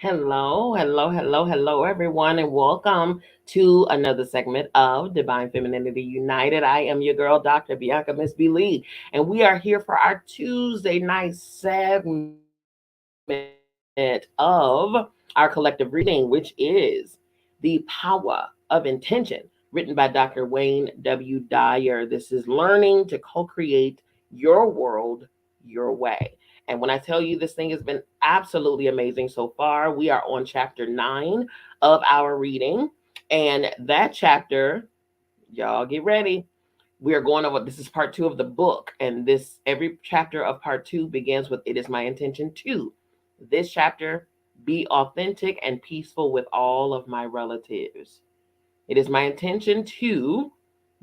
Hello, everyone, and welcome to another segment of Divine Femininity United. I am your girl, Dr. Bianca Miss B. Lee, and we are here for our Tuesday night segment of our collective reading, which is The Power of Intention, written by Dr. Wayne W. Dyer. This is learning to co create your world your way. And when I tell you this thing has been absolutely amazing so far, we are on chapter 9 of our reading. And that chapter, y'all get ready. We are going over, this is part 2 of the book. And this, every chapter of part 2 begins with, "It is my intention to." This chapter, "Be authentic and peaceful with all of my relatives." It is my intention to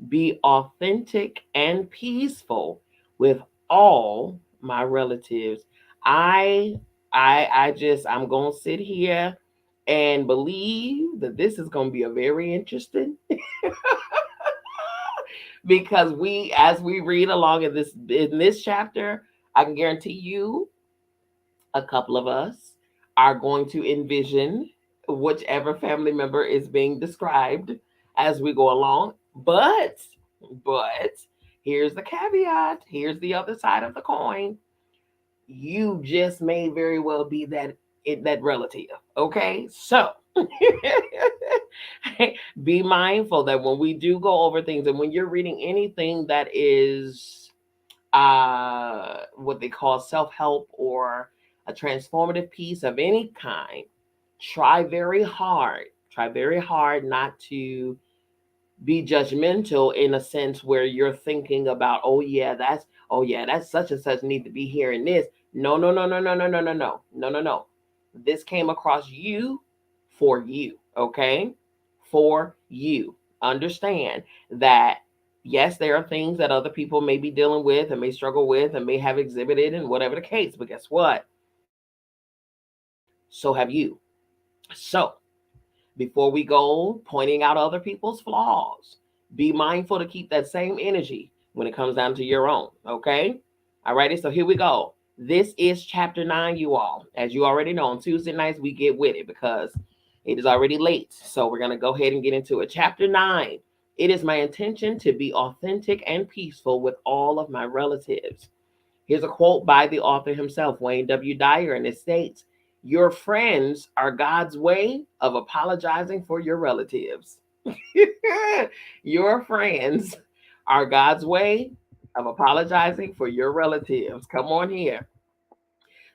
be authentic and peaceful with all my relatives. I I'm going to sit here and believe that this is going to be a very interesting because we as we read along in this chapter, I can guarantee you a couple of us are going to envision whichever family member is being described as we go along. But here's the caveat. Here's the other side of the coin. You just may very well be that relative. Okay, so be mindful that when we do go over things, and when you're reading anything that is what they call self-help or a transformative piece of any kind, try very hard not to be judgmental in a sense where you're thinking about, oh yeah, that's such and such need to be hearing this. No. This came across you for you, okay? For you. Understand that yes, there are things that other people may be dealing with and may struggle with and may have exhibited and whatever the case, but guess what? So have you. So before we go pointing out other people's flaws, be mindful to keep that same energy when it comes down to your own. Okay? Alrighty, so here we go. This is chapter 9, you all. As you already know, on Tuesday nights, we get with it because it is already late. So we're going to go ahead and get into it. Chapter 9. It is my intention to be authentic and peaceful with all of my relatives. Here's a quote by the author himself, Wayne W. Dyer, and it states, "Your friends are God's way of apologizing for your relatives." Your friends are God's way of apologizing for your relatives. Come on here.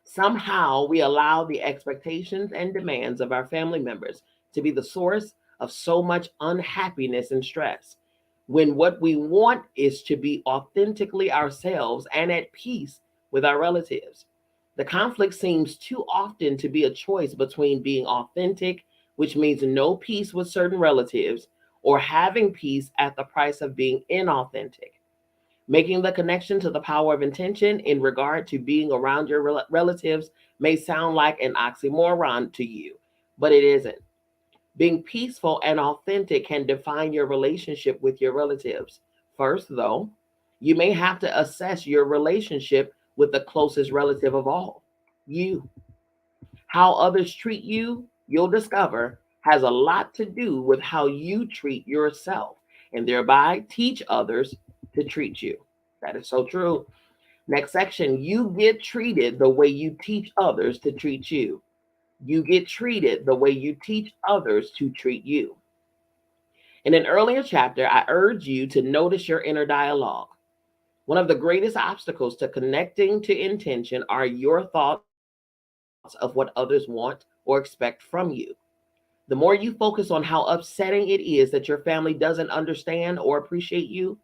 Somehow we allow the expectations and demands of our family members to be the source of so much unhappiness and stress, when what we want is to be authentically ourselves and at peace with our relatives. The conflict seems too often to be a choice between being authentic, which means no peace with certain relatives, or having peace at the price of being inauthentic. Making the connection to the power of intention in regard to being around your relatives may sound like an oxymoron to you, but it isn't. Being peaceful and authentic can define your relationship with your relatives. First, though, you may have to assess your relationship with the closest relative of all, you. How others treat you, you'll discover, has a lot to do with how you treat yourself and thereby teach others to treat you. That is so true. Next section, you get treated the way you teach others to treat you. You get treated the way you teach others to treat you. In an earlier chapter, I urge you to notice your inner dialogue. One of the greatest obstacles to connecting to intention are your thoughts of what others want or expect from you. The more you focus on how upsetting it is that your family doesn't understand or appreciate you,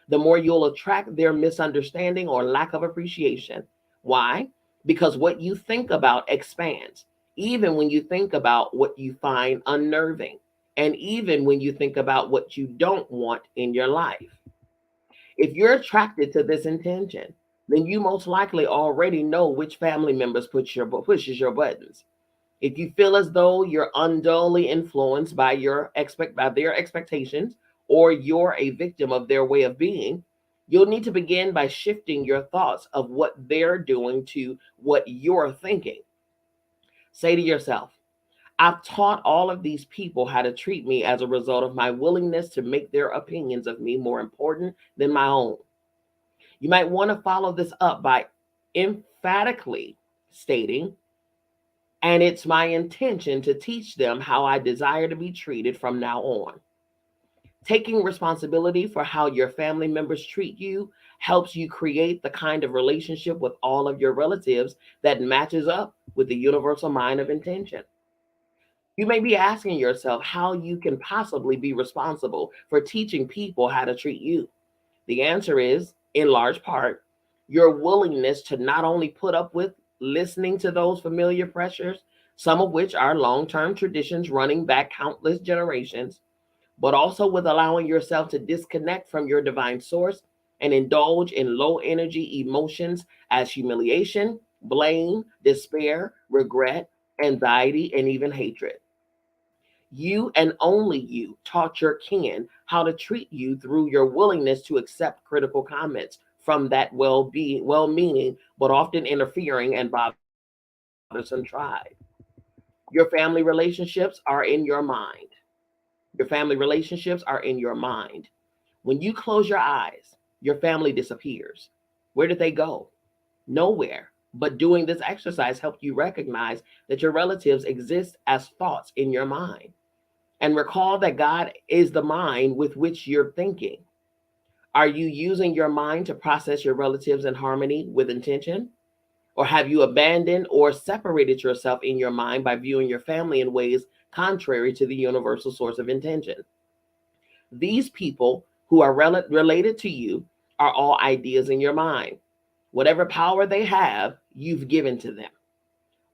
the more you'll attract their misunderstanding or lack of appreciation. Why? Because what you think about expands, even when you think about what you find unnerving, and even when you think about what you don't want in your life. If you're attracted to this intention, then you most likely already know which family members pushes your buttons. If you feel as though you're unduly influenced by by their expectations, or you're a victim of their way of being, you'll need to begin by shifting your thoughts of what they're doing to what you're thinking. Say to yourself, I've taught all of these people how to treat me as a result of my willingness to make their opinions of me more important than my own. You might want to follow this up by emphatically stating, and it's my intention to teach them how I desire to be treated from now on. Taking responsibility for how your family members treat you helps you create the kind of relationship with all of your relatives that matches up with the universal mind of intention. You may be asking yourself how you can possibly be responsible for teaching people how to treat you. The answer is, in large part, your willingness to not only put up with listening to those familiar pressures, some of which are long term traditions running back countless generations, but also with allowing yourself to disconnect from your divine source and indulge in low energy emotions as humiliation, blame, despair, regret, anxiety, and even hatred. You and only you taught your kin how to treat you through your willingness to accept critical comments from that well-meaning, but often interfering and bothersome tribe. Your family relationships are in your mind. Your family relationships are in your mind. When you close your eyes, your family disappears. Where did they go? Nowhere. But doing this exercise helped you recognize that your relatives exist as thoughts in your mind. And recall that God is the mind with which you're thinking. Are you using your mind to process your relatives in harmony with intention? Or have you abandoned or separated yourself in your mind by viewing your family in ways contrary to the universal source of intention? These people who are related to you are all ideas in your mind. Whatever power they have, you've given to them.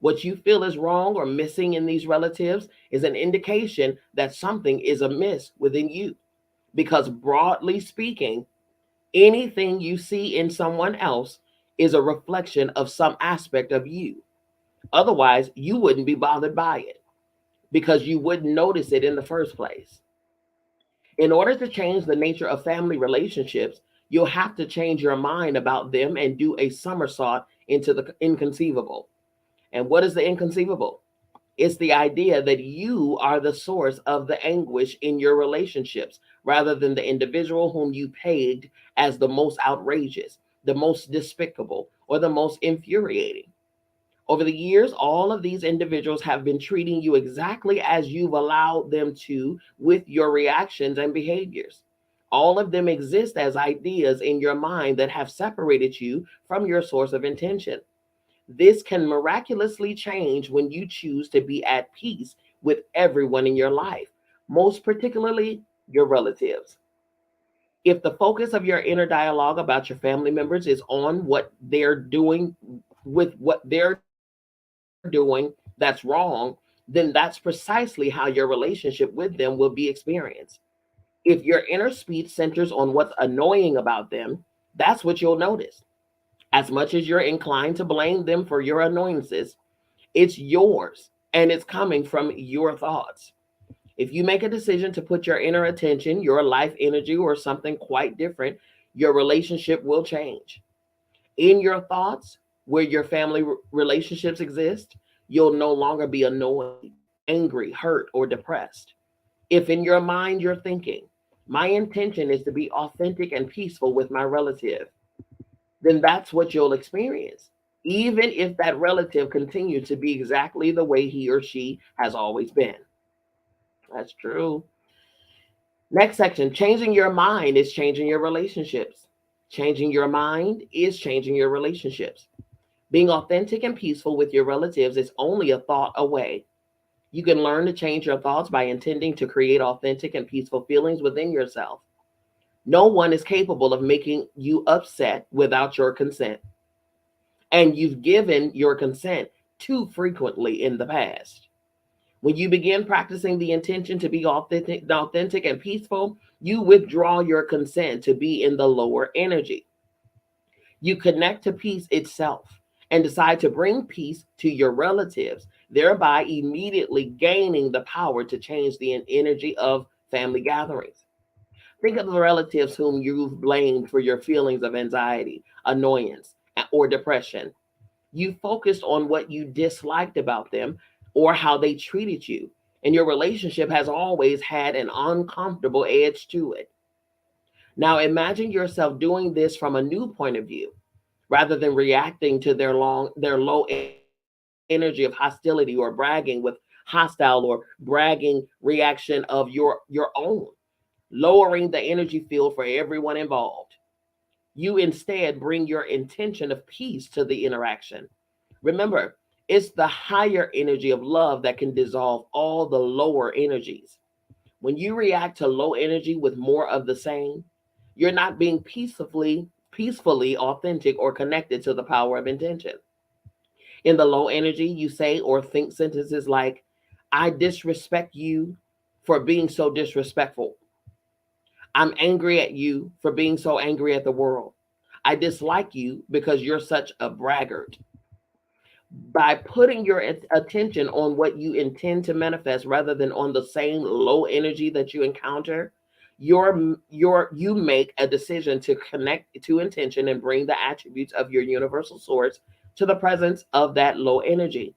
What you feel is wrong or missing in these relatives is an indication that something is amiss within you. Because broadly speaking, anything you see in someone else is a reflection of some aspect of you. Otherwise, you wouldn't be bothered by it because you wouldn't notice it in the first place. In order to change the nature of family relationships, you'll have to change your mind about them and do a somersault into the inconceivable. And what is the inconceivable? It's the idea that you are the source of the anguish in your relationships rather than the individual whom you pegged as the most outrageous, the most despicable, or the most infuriating. Over the years, all of these individuals have been treating you exactly as you've allowed them to with your reactions and behaviors. All of them exist as ideas in your mind that have separated you from your source of intention. This can miraculously change when you choose to be at peace with everyone in your life, most particularly your relatives. If the focus of your inner dialogue about your family members is on what they're doing with what they're doing that's wrong, then that's precisely how your relationship with them will be experienced. If your inner speech centers on what's annoying about them, that's what you'll notice. As much as you're inclined to blame them for your annoyances, it's yours and it's coming from your thoughts. If you make a decision to put your inner attention, your life energy, or something quite different, your relationship will change. In your thoughts, where your family relationships exist, you'll no longer be annoyed, angry, hurt, or depressed. If in your mind you're thinking, my intention is to be authentic and peaceful with my relative, then that's what you'll experience, even if that relative continues to be exactly the way he or she has always been. That's true. Next section, changing your mind is changing your relationships. Changing your mind is changing your relationships. Being authentic and peaceful with your relatives is only a thought away. You can learn to change your thoughts by intending to create authentic and peaceful feelings within yourself. No one is capable of making you upset without your consent, and you've given your consent too frequently in the past. When you begin practicing the intention to be authentic and peaceful, you withdraw your consent to be in the lower energy. You connect to peace itself and decide to bring peace to your relatives, thereby immediately gaining the power to change the energy of family gatherings. Think of the relatives whom you've blamed for your feelings of anxiety, annoyance, or depression. You focused on what you disliked about them or how they treated you. And your relationship has always had an uncomfortable edge to it. Now imagine yourself doing this from a new point of view rather than reacting to their low energy of hostility or bragging with hostile or bragging reaction of your own, lowering the energy field for everyone involved. You instead bring your intention of peace to the interaction. Remember, it's the higher energy of love that can dissolve all the lower energies. When you react to low energy with more of the same, you're not being peacefully authentic or connected to the power of intention. In the low energy, you say or think sentences like, I disrespect you for being so disrespectful. I'm angry at you for being so angry at the world. I dislike you because you're such a braggart. By putting your attention on what you intend to manifest rather than on the same low energy that you encounter, you make a decision to connect to intention and bring the attributes of your universal source to the presence of that low energy.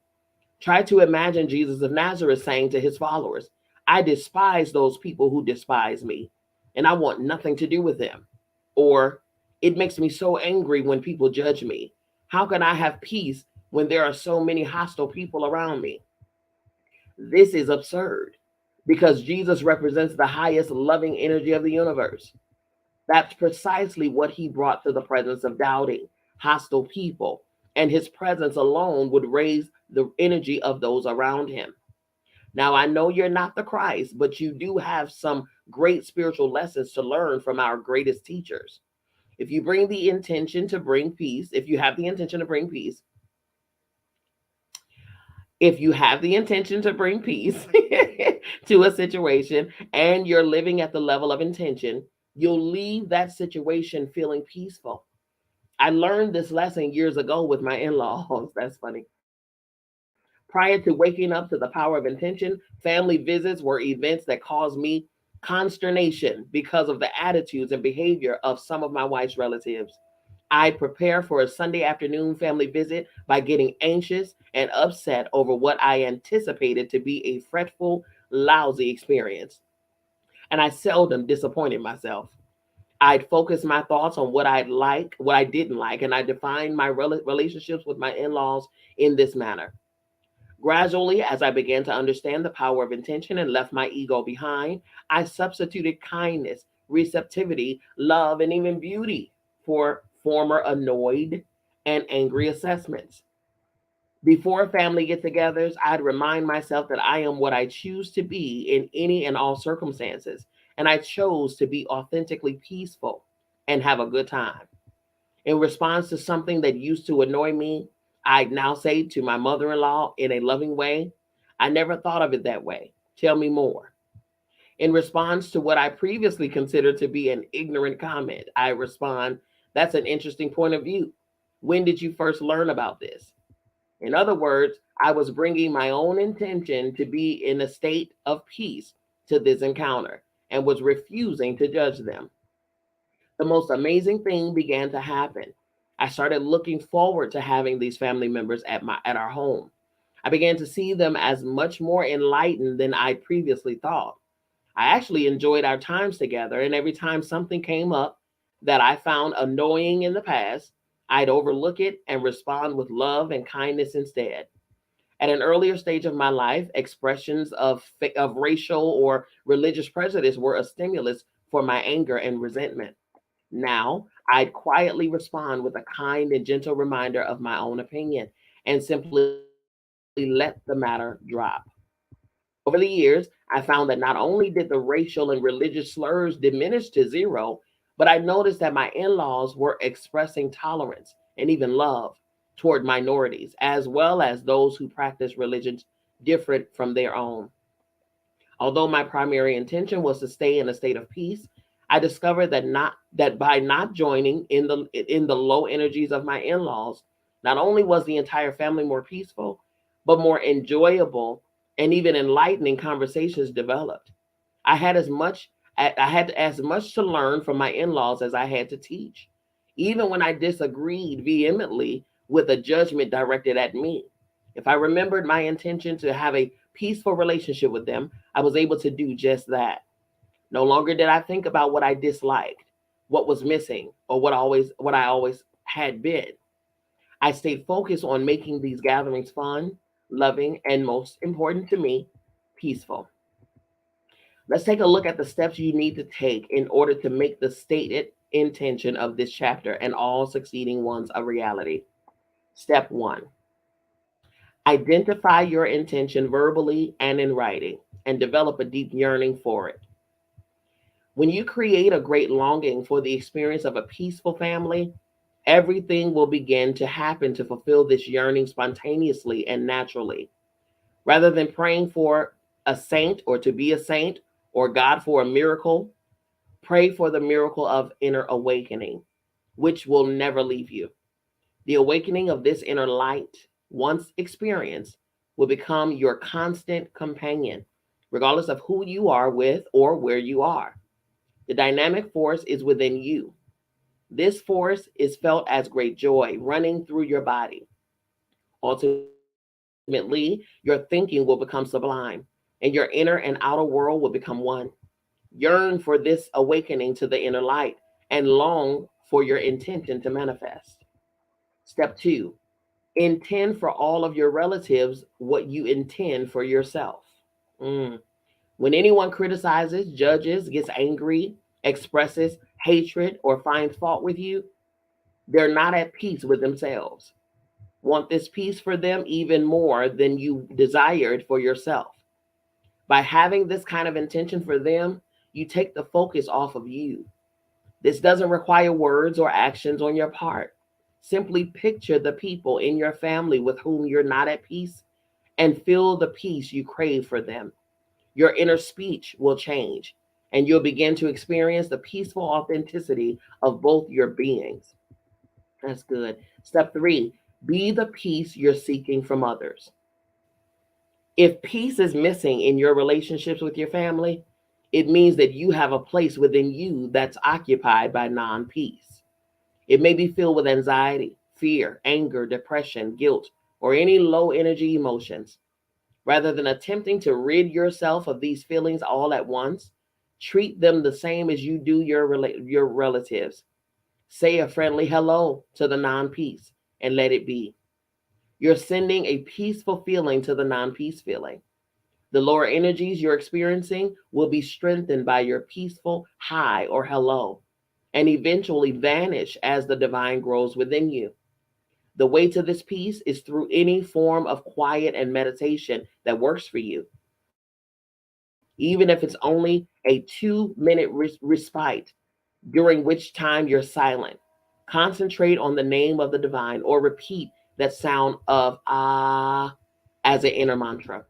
Try to imagine Jesus of Nazareth saying to his followers, I despise those people who despise me, and I want nothing to do with them. Or, it makes me so angry when people judge me. How can I have peace when there are so many hostile people around me? This is absurd because Jesus represents the highest loving energy of the universe. That's precisely what he brought to the presence of doubting, hostile people, and his presence alone would raise the energy of those around him. Now, I know you're not the Christ, but you do have some great spiritual lessons to learn from our greatest teachers. If you bring the intention to bring peace, if you have the intention to bring peace, if you have the intention to bring peace to a situation and you're living at the level of intention, you'll leave that situation feeling peaceful. I learned this lesson years ago with my in laws. That's funny. Prior to waking up to the power of intention, family visits were events that caused me consternation because of the attitudes and behavior of some of my wife's relatives. I'd prepare for a Sunday afternoon family visit by getting anxious and upset over what I anticipated to be a fretful, lousy experience. And I seldom disappointed myself. I'd focus my thoughts on what I didn't like, and I defined my relationships with my in laws in this manner. Gradually, as I began to understand the power of intention and left my ego behind, I substituted kindness, receptivity, love, and even beauty for former annoyed and angry assessments. Before family get togethers, I'd remind myself that I am what I choose to be in any and all circumstances, and I chose to be authentically peaceful and have a good time. In response to something that used to annoy me, I'd now say to my mother in law in a loving way, I never thought of it that way. Tell me more. In response to what I previously considered to be an ignorant comment, I respond, that's an interesting point of view. When did you first learn about this? In other words, I was bringing my own intention to be in a state of peace to this encounter and was refusing to judge them. The most amazing thing began to happen. I started looking forward to having these family members at our home. I began to see them as much more enlightened than I'd previously thought. I actually enjoyed our times together, and every time something came up that I found annoying in the past, I'd overlook it and respond with love and kindness instead. At an earlier stage of my life, expressions of racial or religious prejudice were a stimulus for my anger and resentment. Now, I'd quietly respond with a kind and gentle reminder of my own opinion and simply let the matter drop. Over the years, I found that not only did the racial and religious slurs diminish to zero, but I noticed that my in laws were expressing tolerance and even love toward minorities, as well as those who practice religions different from their own. Although my primary intention was to stay in a state of peace, I discovered that by not joining in the low energies of my in-laws, not only was the entire family more peaceful, but more enjoyable and even enlightening conversations developed. I had as much I had as much to learn from my in-laws as I had to teach, even when I disagreed vehemently with a judgment directed at me. If I remembered my intention to have a peaceful relationship with them, I was able to do just that. No longer did I think about what I disliked, what was missing, or what I always had been. I stayed focused on making these gatherings fun, loving, and most important to me, peaceful. Let's take a look at the steps you need to take in order to make the stated intention of this chapter and all succeeding ones a reality. Step one, identify your intention verbally and in writing, and develop a deep yearning for it. When you create a great longing for the experience of a peaceful family, everything will begin to happen to fulfill this yearning spontaneously and naturally. Rather than praying for a saint or to be a saint or God for a miracle, pray for the miracle of inner awakening, which will never leave you. The awakening of this inner light, once experienced, will become your constant companion, regardless of who you are with or where you are. The dynamic force is within you. This force is felt as great joy running through your body. Ultimately, your thinking will become sublime, and your inner and outer world will become one. Yearn for this awakening to the inner light and long for your intention to manifest. Step two, intend for all of your relatives what you intend for yourself. Mm. When anyone criticizes, judges, gets angry, expresses hatred, or finds fault with you, they're not at peace with themselves. Want this peace for them even more than you desired for yourself. By having this kind of intention for them, you take the focus off of you. This doesn't require words or actions on your part. Simply picture the people in your family with whom you're not at peace and feel the peace you crave for them. Your inner speech will change, and you'll begin to experience the peaceful authenticity of both your beings. That's good. Step three, be the peace you're seeking from others. If peace is missing in your relationships with your family, it means that you have a place within you that's occupied by non peace. It may be filled with anxiety, fear, anger, depression, guilt, or any low energy emotions. Rather than attempting to rid yourself of these feelings all at once, treat them the same as you do your relatives. Say a friendly hello to the non peace and let it be. You're sending a peaceful feeling to the non peace feeling. The lower energies you're experiencing will be strengthened by your peaceful hi or hello and eventually vanish as the divine grows within you. The way to this peace is through any form of quiet and meditation that works for you, even if it's only a 2 minute respite during which time you're silent. Concentrate on the name of the divine or repeat that sound of ah as an inner mantra.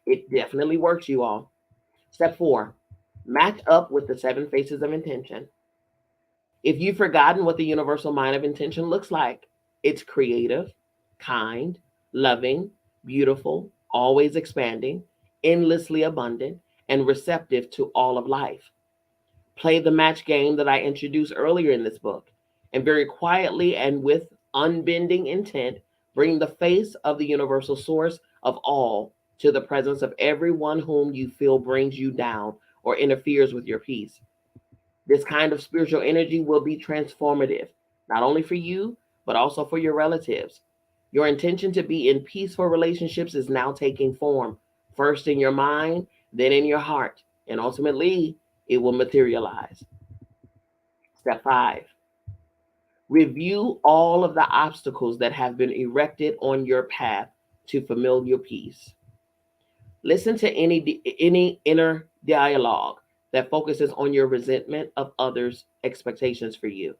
It definitely works, you all. Step four, match up with the seven faces of intention. If you've forgotten what the universal mind of intention looks like, it's creative, kind, loving, beautiful, always expanding, endlessly abundant, and receptive to all of life. Play the match game that I introduced earlier in this book, and very quietly and with unbending intent, bring the face of the universal source of all to the presence of everyone whom you feel brings you down or interferes with your peace. This kind of spiritual energy will be transformative, not only for you, but also for your relatives. Your intention to be in peaceful relationships is now taking form, first in your mind, then in your heart, and ultimately, it will materialize. Step five, review all of the obstacles that have been erected on your path to familiar peace. Listen to any inner dialogue that focuses on your resentment of others' expectations for you.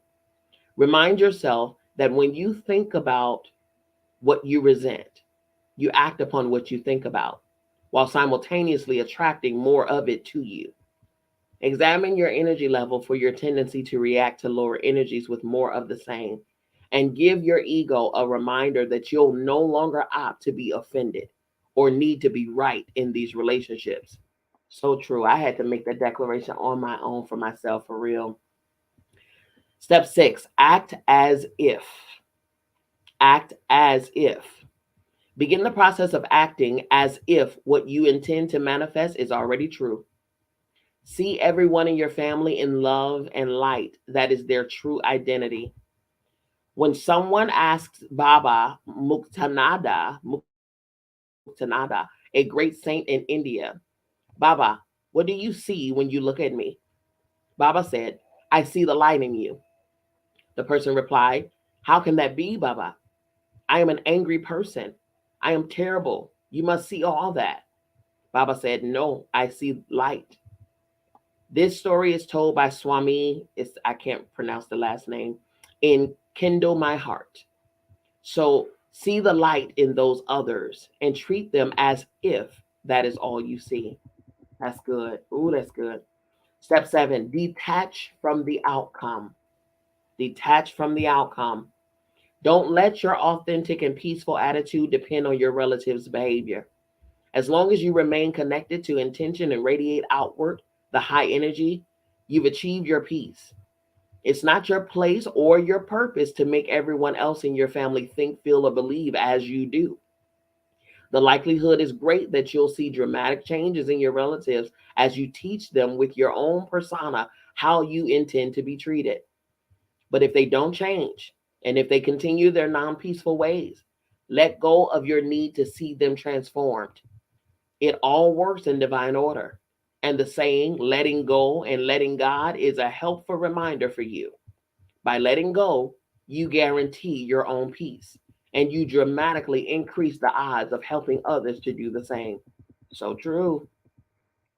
Remind yourself that when you think about what you resent, you act upon what you think about, while simultaneously attracting more of it to you. Examine your energy level for your tendency to react to lower energies with more of the same, and give your ego a reminder that you'll no longer opt to be offended or need to be right in these relationships. So true. I had to make that declaration on my own for myself, for real. Step six, act as if. Act as if. Begin the process of acting as if what you intend to manifest is already true. See everyone in your family in love and light. That is their true identity. When someone asks Baba Muktananda, a great saint in India, Baba, what do you see when you look at me? Baba said, I see the light in you. The person replied, how can that be, Baba? I am an angry person. I am terrible. You must see all that. Baba said, no, I see light. This story is told by Swami, I can't pronounce the last name, in Kindle My Heart. So see the light in those others and treat them as if that is all you see. That's good. Ooh, that's good. Step 7, detach from the outcome. Detach from the outcome. Don't let your authentic and peaceful attitude depend on your relatives' behavior. As long as you remain connected to intention and radiate outward the high energy, you've achieved your peace. It's not your place or your purpose to make everyone else in your family think, feel, or believe as you do. The likelihood is great that you'll see dramatic changes in your relatives as you teach them with your own persona how you intend to be treated. But if they don't change, and if they continue their non peaceful ways, let go of your need to see them transformed. It all works in divine order. And the saying, letting go and letting God, is a helpful reminder for you. By letting go, you guarantee your own peace and you dramatically increase the odds of helping others to do the same. So true.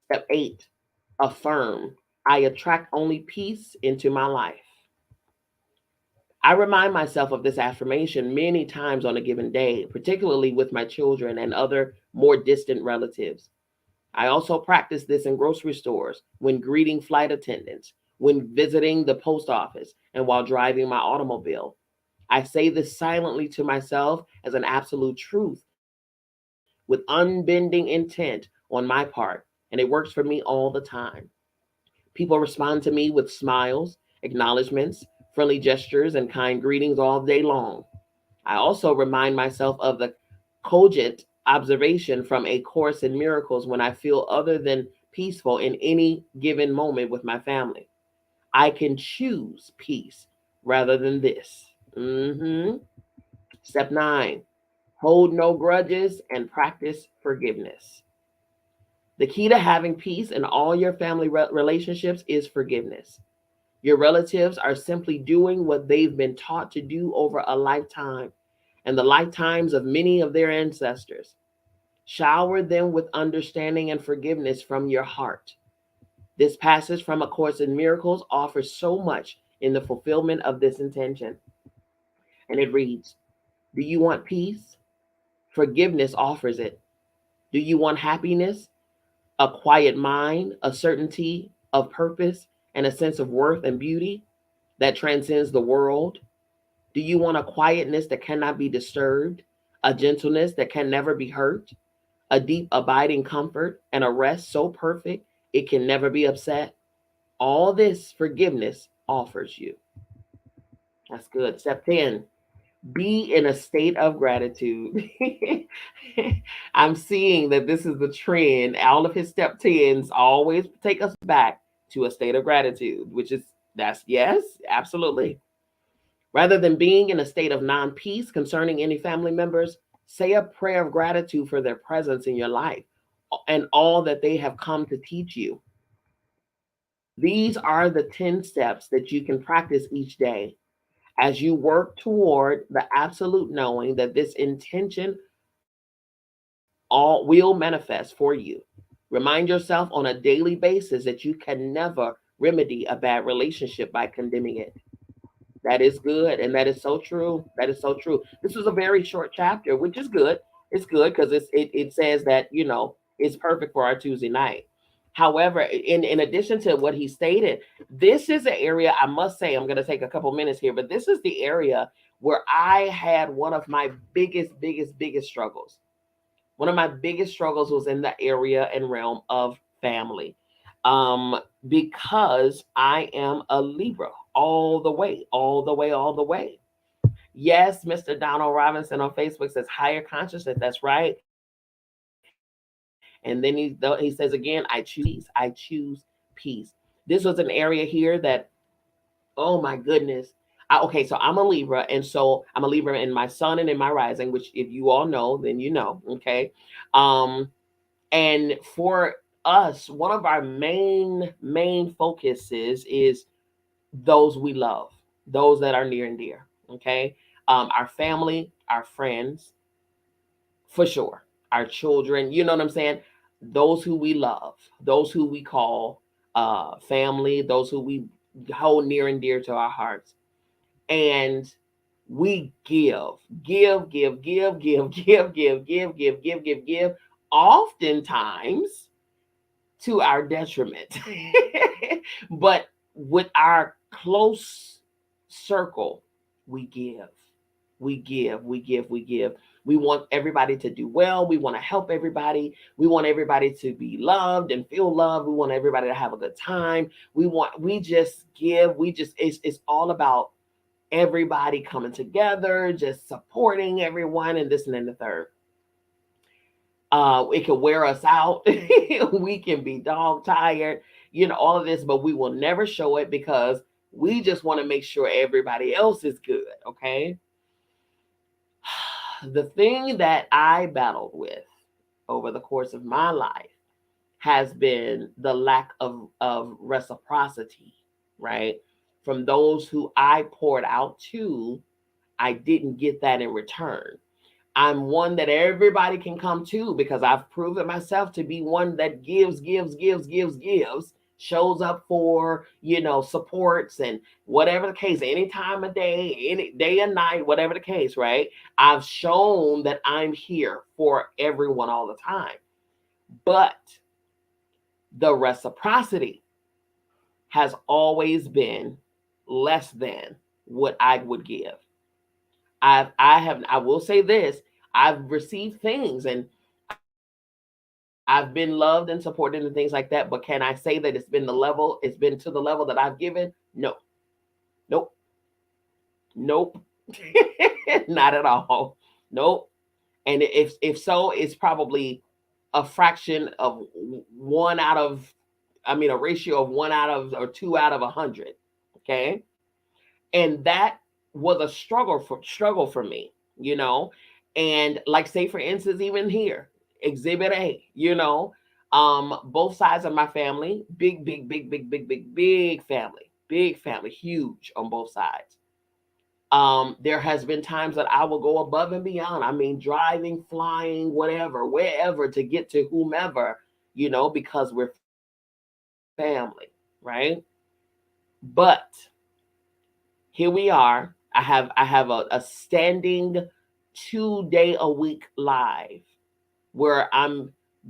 Step 8, affirm. I attract only peace into my life. I remind myself of this affirmation many times on a given day, particularly with my children and other more distant relatives. I also practice this in grocery stores, when greeting flight attendants, when visiting the post office, and while driving my automobile. I say this silently to myself as an absolute truth with unbending intent on my part, and it works for me all the time. People respond to me with smiles, acknowledgments, friendly gestures, and kind greetings all day long. I also remind myself of the cogent observation from A Course in Miracles when I feel other than peaceful in any given moment with my family. I can choose peace rather than this. Step 9, hold no grudges and practice forgiveness. The key to having peace in all your family relationships is forgiveness. Your relatives are simply doing what they've been taught to do over a lifetime and the lifetimes of many of their ancestors. Shower them with understanding and forgiveness from your heart. This passage from A Course in Miracles offers so much in the fulfillment of this intention. And it reads, do you want peace? Forgiveness offers it. Do you want happiness? A quiet mind, a certainty of purpose, and a sense of worth and beauty that transcends the world? Do you want a quietness that cannot be disturbed, a gentleness that can never be hurt, a deep abiding comfort, and a rest so perfect it can never be upset? All this forgiveness offers you. That's good. Step 10, be in a state of gratitude. I'm seeing that this is the trend. All of his step 10s always take us back to a state of gratitude, which is, that's yes, absolutely. Rather than being in a state of non peace concerning any family members, say a prayer of gratitude for their presence in your life and all that they have come to teach you. These are the 10 steps that you can practice each day as you work toward the absolute knowing that this intention all will manifest for you. Remind yourself on a daily basis that you can never remedy a bad relationship by condemning it. That is good. And that is so true. That is so true. This is a very short chapter, which is good. It's good because it says that, it's perfect for our Tuesday night. However, in addition to what he stated, this is an area, I must say, I'm going to take a couple minutes here, but this is the area where I had one of my biggest struggles. One of my biggest struggles was in the area and realm of family. Because I am a Libra all the way, all the way, all the way. Yes, Mr. Donald Robinson on Facebook says higher consciousness. That's right. And then he says again, I choose peace. I choose peace. This was an area here that, oh my goodness. Okay, so I'm a Libra, and so I'm a Libra in my sun and in my rising, which if you all know, then you know. Okay. Um, and for us, one of our main focuses is those we love, those that are near and dear. Okay. Our family, our friends, for sure, our children, you know what I'm saying? Those who we love, those who we call family, those who we hold near and dear to our hearts. And we give, oftentimes to our detriment. But with our close circle, we give, we give. We want everybody to do well. We want to help everybody. We want everybody to be loved and feel loved. We want everybody to have a good time. We just give. It's all about everybody coming together, just supporting everyone, and this and then the third. It can wear us out. We can be dog tired, all of this, but we will never show it because we just want to make sure everybody else is good. Okay. The thing that I battled with over the course of my life has been the lack of reciprocity, right? From those who I poured out to, I didn't get that in return. I'm one that everybody can come to because I've proven myself to be one that gives, shows up for, supports and whatever the case, any time of day, any day and night, whatever the case, right? I've shown that I'm here for everyone all the time. But the reciprocity has always been less than what I would give. I will say this, I've received things and I've been loved and supported and things like that, but can I say that it's been to the level that I've given? No. Nope. Nope. Not at all. Nope. And if so, it's probably a fraction of one out of, a ratio of one out of or two out of 100. Okay. And that was a struggle for me, and like, say for instance, even here, exhibit A, both sides of my family, big family, huge on both sides. There has been times that I will go above and beyond, driving, flying, whatever, wherever, to get to whomever, because we're family, right? But here we are. I have a standing 2 day a week live where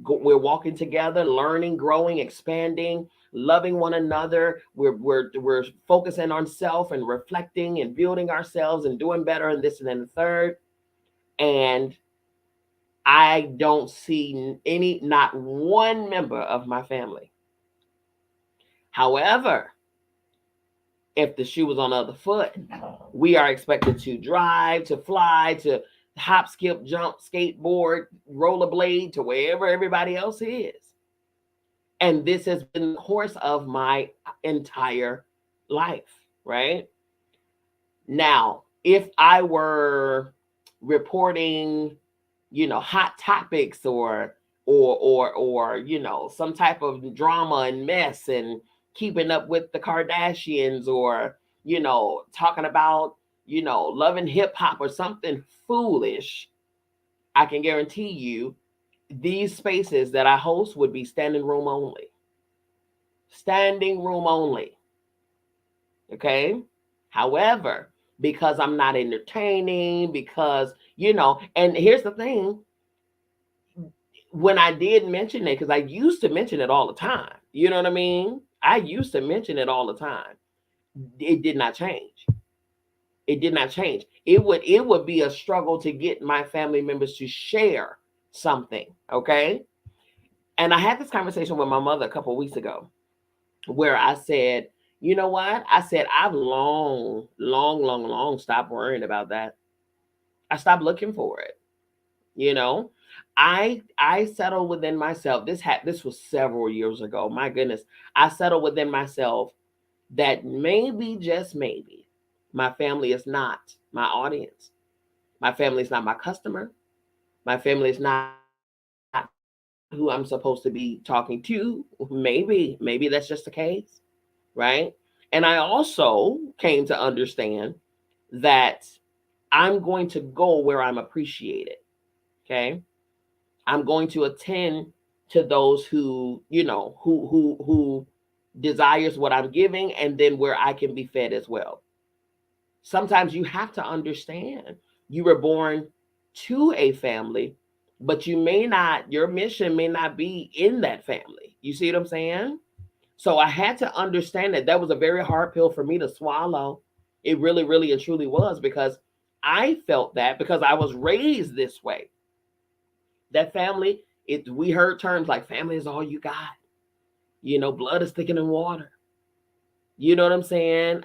we're walking together, learning, growing, expanding, loving one another. We're focusing on self and reflecting and building ourselves and doing better and this and then the third. And I don't see not one member of my family. However, if the shoe was on the other foot, we are expected to drive, to fly, to hop, skip, jump, skateboard, rollerblade to wherever everybody else is. And this has been the course of my entire life, right? Now, if I were reporting, hot topics or some type of drama and mess and keeping up with the Kardashians or, talking about, loving hip hop or something foolish, I can guarantee you these spaces that I host would be standing room only. Standing room only. Okay. However, because I'm not entertaining, because, and here's the thing, when I did mention it, because I used to mention it all the time, you know what I mean? I used to mention it all the time. It did not change. It did not change. It would be a struggle to get my family members to share something. Okay. And I had this conversation with my mother a couple of weeks ago where I said, You know what? I said, I've long stopped worrying about that. I stopped looking for it. You know, I settled within myself. This was several years ago. My goodness. I settled within myself that maybe, just maybe, my family is not my audience. My family is not my customer. My family is not who I'm supposed to be talking to. Maybe that's just the case, right? And I also came to understand that I'm going to go where I'm appreciated. Okay. I'm going to attend to those who, who desires what I'm giving, and then where I can be fed as well. Sometimes you have to understand you were born to a family, but your mission may not be in that family. You see what I'm saying? So I had to understand that was a very hard pill for me to swallow. It really, really and truly was, because I felt that because I was raised this way. That family, we heard terms like family is all you got. Blood is thicker than water. You know what I'm saying?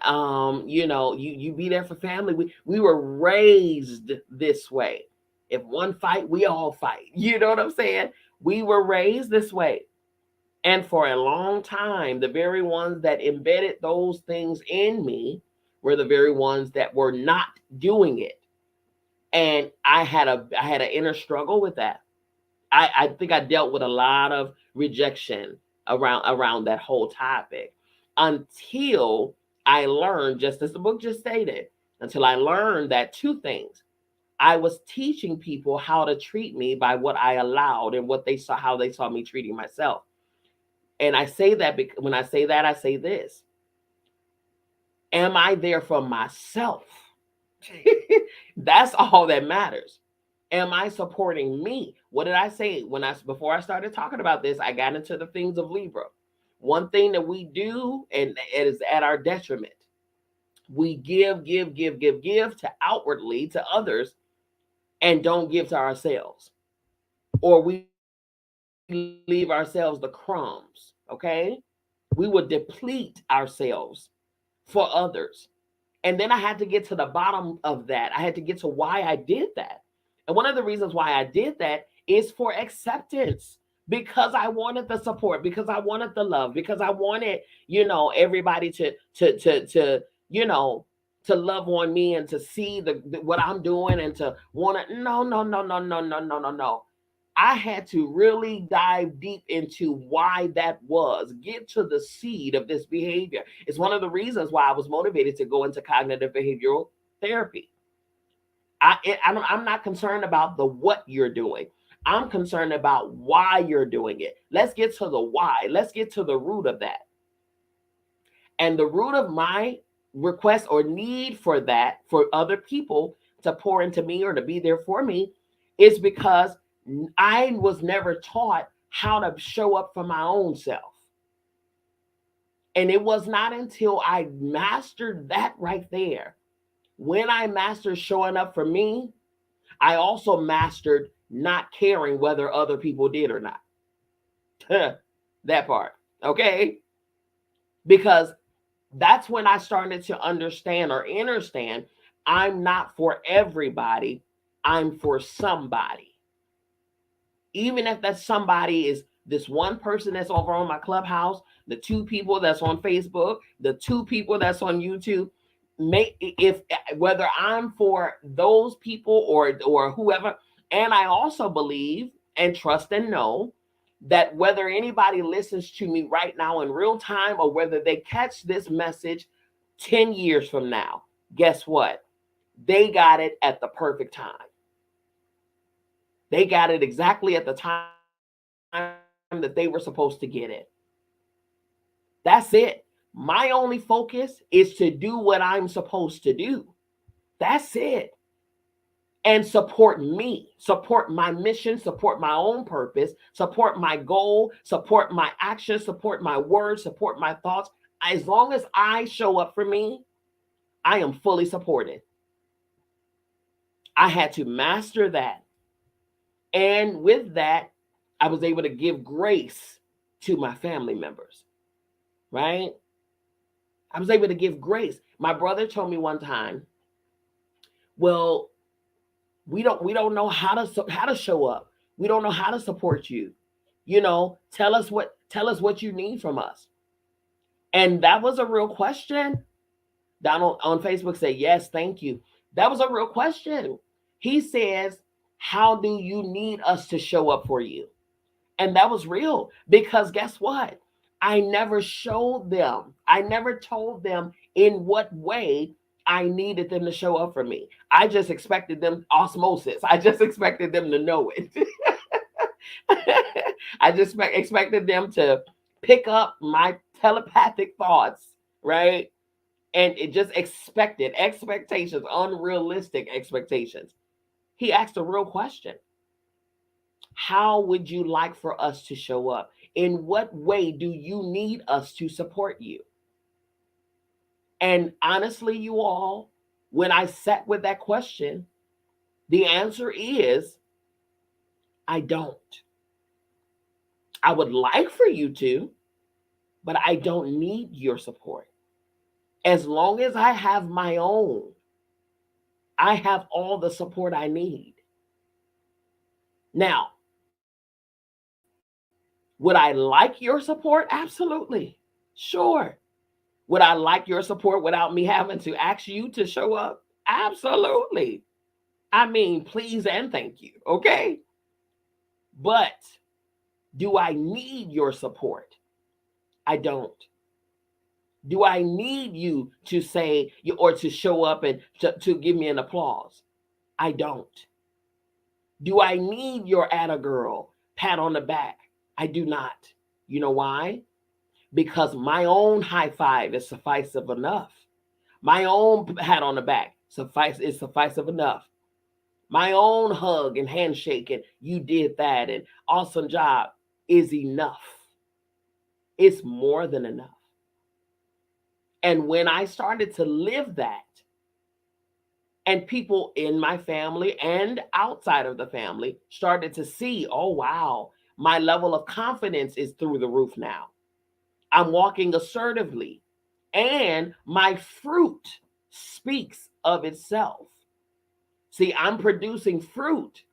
You be there for family. We were raised this way. If one fight, we all fight. You know what I'm saying? We were raised this way. And for a long time, the very ones that embedded those things in me were the very ones that were not doing it. And I had an inner struggle with that. I think I dealt with a lot of rejection around that whole topic, until I learned, just as the book just stated, until I learned that two things. I was teaching people how to treat me by what I allowed and what they saw, how they saw me treating myself. And I say that because when I say that, I say this: am I there for myself? That's all that matters. Am I supporting me? What did I say before I started talking about this? I got into the things of Libra. One thing that we do, and it is at our detriment. We give to outwardly to others, and don't give to ourselves, or we leave ourselves the crumbs. Okay, we would deplete ourselves for others. And then I had to get to the bottom of that. I had to get to why I did that. And one of the reasons why I did that is for acceptance, because I wanted the support, because I wanted the love, because I wanted, everybody to you know, to love on me and to see what I'm doing and to want to. No, no, no, no, no, no, no, no, no. I had to really dive deep into why that was, get to the seed of this behavior. It's one of the reasons why I was motivated to go into cognitive behavioral therapy. I'm not concerned about the what you're doing. I'm concerned about why you're doing it. Let's get to the why. Let's get to the root of that. And the root of my request or need for that, for other people to pour into me or to be there for me, is because I was never taught how to show up for my own self. And it was not until I mastered that right there. When I mastered showing up for me, I also mastered not caring whether other people did or not. That part. Okay? Because that's when I started to understand or understand I'm not for everybody, I'm for somebody. Even if that somebody is this one person that's over on my Clubhouse, the two people that's on Facebook, the two people that's on YouTube, if whether I'm for those people or whoever. And I also believe and trust and know that whether anybody listens to me right now in real time or whether they catch this message 10 years from now, guess what? They got it at the perfect time. They got it exactly at the time that they were supposed to get it. That's it. My only focus is to do what I'm supposed to do. That's it. And support me, support my mission, support my own purpose, support my goal, support my actions, support my words, support my thoughts. As long as I show up for me, I am fully supported. I had to master that. And with that, I was able to give grace to my family members, right? I was able to give grace. My brother told me one time, well, we don't know how to show up. We don't know how to support you. Tell us what you need from us. And that was a real question. Donald on Facebook said, yes, thank you. That was a real question. He says, how do you need us to show up for you? And that was real because guess what? I never showed them. I never told them in what way I needed them to show up for me. I just expected them osmosis. I just expected them to know it. I just expected them to pick up my telepathic thoughts, right? And it just expected expectations, unrealistic expectations. He asked a real question. How would you like for us to show up? In what way do you need us to support you? And honestly, you all, when I sat with that question, the answer is I don't. I would like for you to, but I don't need your support. As long as I have my own, I have all the support I need. Now, would I like your support? Absolutely. Sure. Would I like your support without me having to ask you to show up? Absolutely. I mean, please and thank you. Okay. But do I need your support? I don't. Do I need you to say or to show up and to give me an applause? I don't. Do I need your atta girl pat on the back? I do not. You know why? Because my own high five is sufficient enough. My own pat on the back is sufficient enough. My own hug and handshake and you did that and awesome job is enough. It's more than enough. And when I started to live that, and people in my family and outside of the family started to see, oh, wow, my level of confidence is through the roof now. I'm walking assertively, and my fruit speaks of itself. See, I'm producing fruit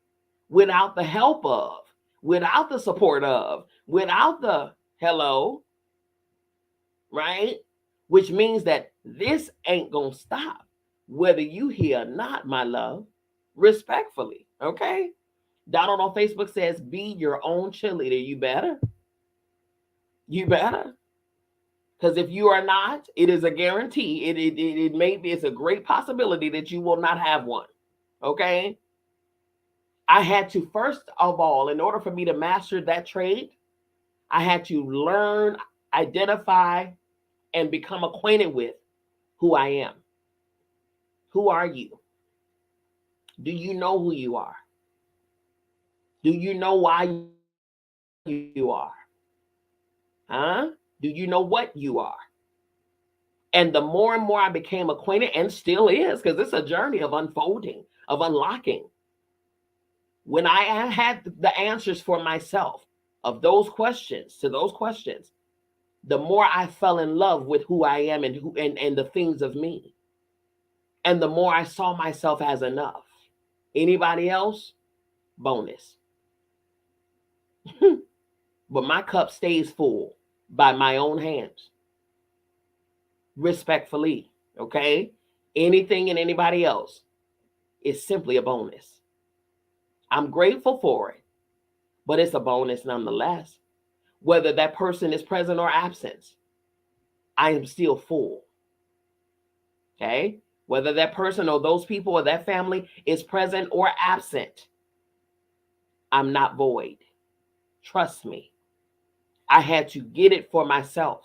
without the help of, without the support of, without the hello, right? Which means that this ain't going to stop, whether you hear or not, my love, respectfully, okay? Donald on Facebook says, be your own cheerleader. You better. You better. Because if you are not, it is a guarantee. It may be, it's a great possibility that you will not have one. Okay. I had to, first of all, in order for me to master that trait, I had to learn, identify, and become acquainted with who I am. Who are you? Do you know who you are? Do you know why you are? Huh? Do you know what you are? And the more and more I became acquainted, and still is, because it's a journey of unfolding, of unlocking. When I had the answers for myself of those questions, to those questions, the more I fell in love with who I am and the things of me. And the more I saw myself as enough. Anybody else? Bonus. But my cup stays full by my own hands. Respectfully, okay? Anything and anybody else is simply a bonus. I'm grateful for it, but it's a bonus nonetheless. Whether that person is present or absent, I am still full. Okay? Whether that person or those people or that family is present or absent, I'm not void. Trust me. I had to get it for myself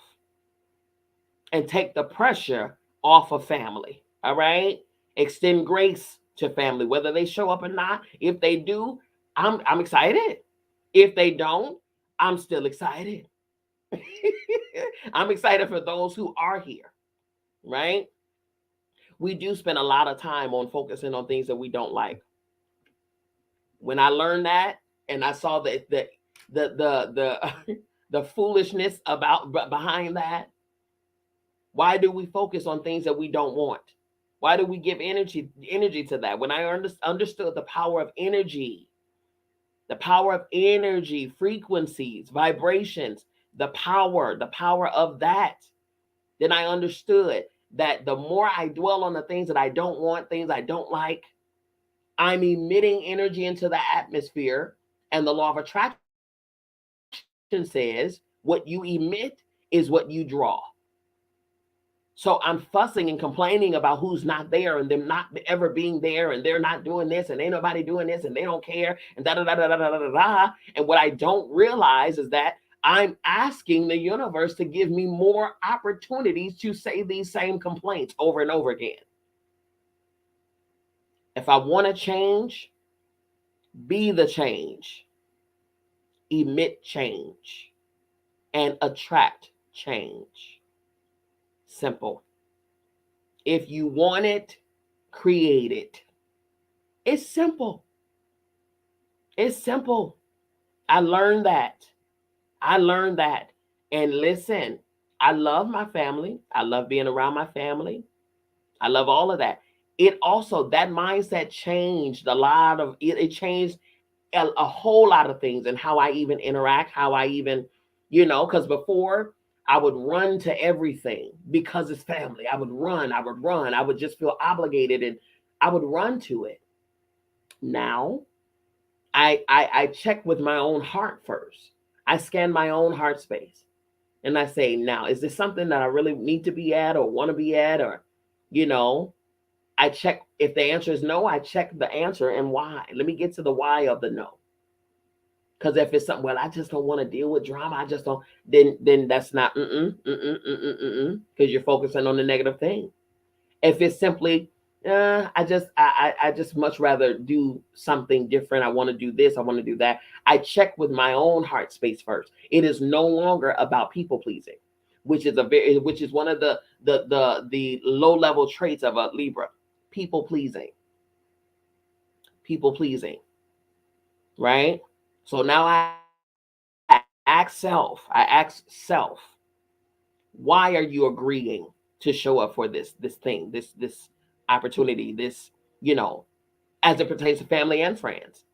and take the pressure off of family. All right? Extend grace to family, whether they show up or not. If they do, I'm excited. If they don't, I'm still excited. I'm excited for those who are here, right? We do spend a lot of time on focusing on things that we don't like. When I learned that and I saw the the foolishness behind that, Why do we focus on things that we don't want? Why do we give energy to that? When I understood the power of energy, frequencies, vibrations, the power of that, then I understood that the more I dwell on the things that I don't want, things I don't like, I'm emitting energy into the atmosphere. And the law of attraction says what you emit is what you draw. So I'm fussing and complaining about who's not there and them not ever being there and they're not doing this and ain't nobody doing this and they don't care and da da da da da da da da. And what I don't realize is that I'm asking the universe to give me more opportunities to say these same complaints over and over again. If I want to change, be the change, emit change, and attract change. Simple. If you want it, create it. It's simple. It's simple. I learned that. And listen, I love my family. I love being around my family. I love all of that. It also, that mindset changed a lot of it. It changed a whole lot of things and how I even interact, how I even, because before I would run to everything because it's family. I would run. I would just feel obligated and I would run to it. Now I check with my own heart first. I scan my own heart space and I say, now, is this something that I really need to be at or want to be at? Or, I check. If the answer is no, I check the answer and why. Let me get to the why of the no. Because if it's something, well, I just don't want to deal with drama. I just don't. Then that's not because you're focusing on the negative thing. If it's simply, I just much rather do something different. I want to do this. I want to do that. I check with my own heart space first. It is no longer about people pleasing, which is one of the low level traits of a Libra. People pleasing. People pleasing. Right. So now I ask self, why are you agreeing to show up for this thing, this opportunity, this, as it pertains to family and friends?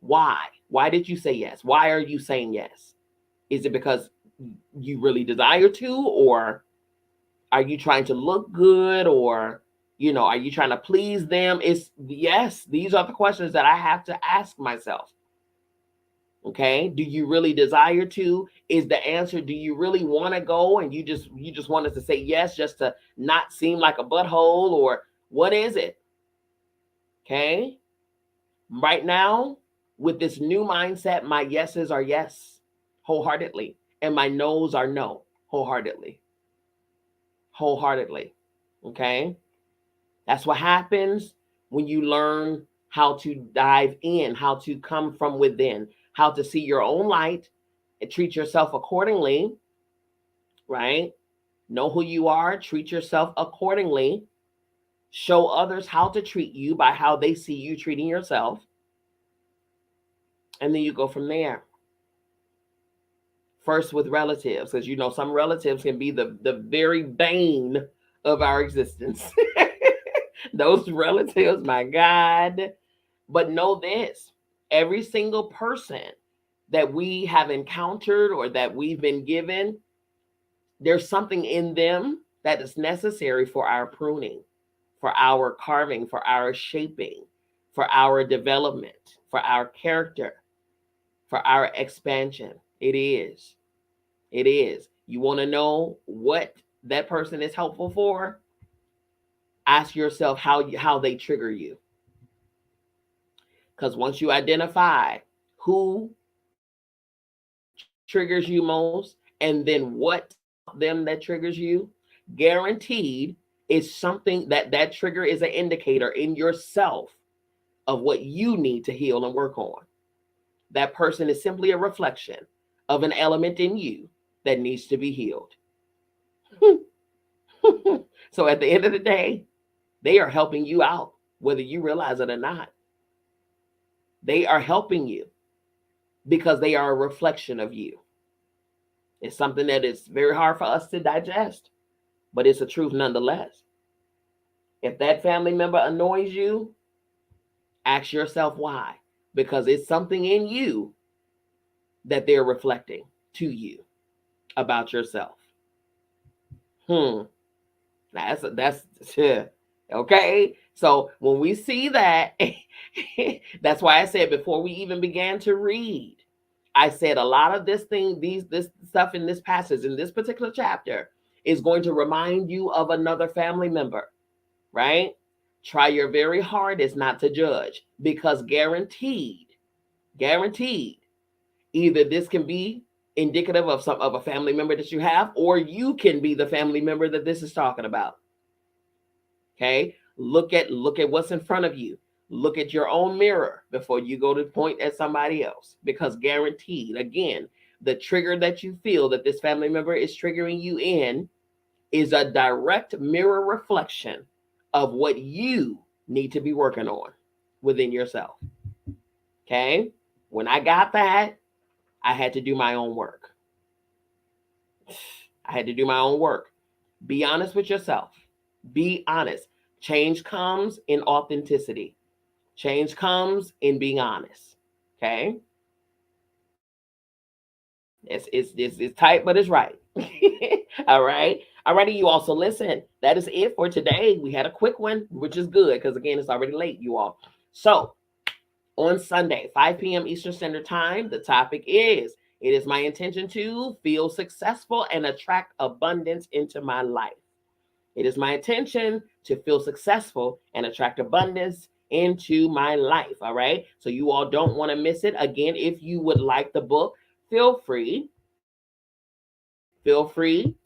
Why did you say yes? Why are you saying yes? Is it because you really desire to, or are you trying to look good, or are you trying to please them? Yes, these are the questions that I have to ask myself. Okay, do you really desire to? Is the answer, do you really want to go and you just want us to say yes just to not seem like a butthole, or what is it? Okay, right now with this new mindset, my yeses are yes wholeheartedly and my no's are no wholeheartedly. Okay, that's what happens when you learn how to dive in, how to come from within, how to see your own light and treat yourself accordingly, right? Know who you are, treat yourself accordingly, show others how to treat you by how they see you treating yourself, and then you go from there. First with relatives, because some relatives can be the very bane of our existence. Those relatives, my God. But know this, every single person that we have encountered or that we've been given, there's something in them that is necessary for our pruning, for our carving, for our shaping, for our development, for our character, for our expansion. It is. You want to know what that person is helpful for? Ask yourself how they trigger you. Because once you identify who triggers you most, and then what them that triggers you, guaranteed is something that trigger is an indicator in yourself of what you need to heal and work on. That person is simply a reflection of an element in you that needs to be healed. So at the end of the day, they are helping you out, whether you realize it or not. They are helping you because they are a reflection of you. It's something that is very hard for us to digest. but it's a truth nonetheless. If that family member annoys you, ask yourself why. Because it's something in you that they're reflecting to you about yourself. That's okay. So when we see that, that's why I said before we even began to read, I said a lot of this stuff in this passage, in this particular chapter, is going to remind you of another family member, right? Try your very hardest not to judge, because guaranteed, either this can be indicative of a family member that you have, or you can be the family member that this is talking about. Okay, look at what's in front of you. Look at your own mirror before you go to point at somebody else, because guaranteed, again, the trigger that you feel that this family member is triggering you in is a direct mirror reflection of what you need to be working on within yourself. Okay, when I got that, I had to do my own work. Be honest with yourself. Be honest. Change comes in authenticity. Change comes in being honest. Okay? It's tight, but it's right. All right. All righty, you all. So listen, that is it for today. We had a quick one, which is good because, again, it's already late, you all. So on Sunday, 5 p.m. Eastern Standard Time, the topic is, it is my intention to feel successful and attract abundance into my life. It is my intention to feel successful and attract abundance into my life. All right. So you all don't want to miss it. Again, if you would like the book, feel free to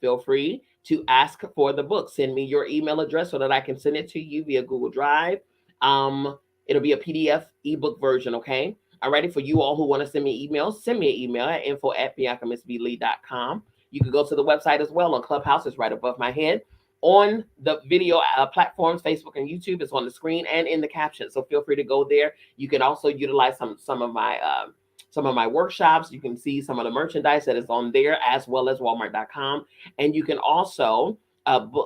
ask for the book. Send me your email address so that I can send it to you via Google Drive. It'll be a PDF ebook version. Okay. All righty. For you all who want to send me emails, send me an email at info@biancamissblee.com. You can go to the website as well on Clubhouse. It's right above my head. On the video platforms, Facebook and YouTube, it's on the screen and in the caption. So feel free to go there. You can also utilize some of my workshops. You can see some of the merchandise that is on there, as well as Walmart.com. And you can also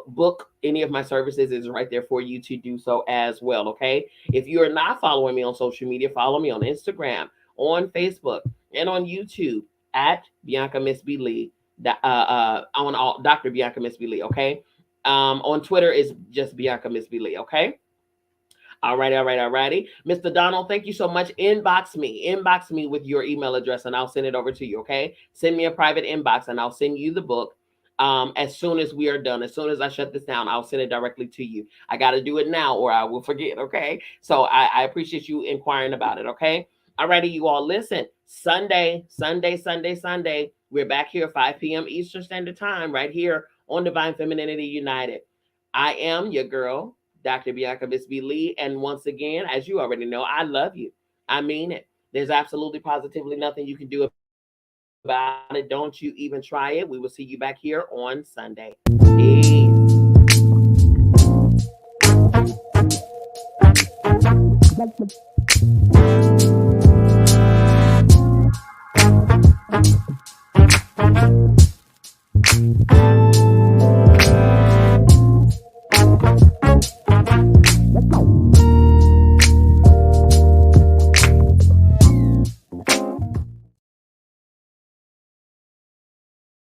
book any of my services. Is right there for you to do so as well. Okay. If you are not following me on social media, follow me on Instagram, on Facebook, and on YouTube at Bianca Miss B. Lee. On all Dr. Bianca Miss B. Lee. Okay. On Twitter is just Bianca Miss B. Lee, okay? All righty. Mr. Donald, thank you so much. Inbox me with your email address and I'll send it over to you, okay? Send me a private inbox and I'll send you the book as soon as we are done. As soon as I shut this down, I'll send it directly to you. I got to do it now or I will forget, okay? So I appreciate you inquiring about it, okay? All righty, you all, listen. Sunday. We're back here 5 p.m. Eastern Standard Time right here on Divine Femininity United. I am your girl, Dr. Bianca Miss B. Lee. And once again, as you already know, I love you. I mean it. There's absolutely positively nothing you can do about it. Don't you even try it. We will see you back here on Sunday. Peace.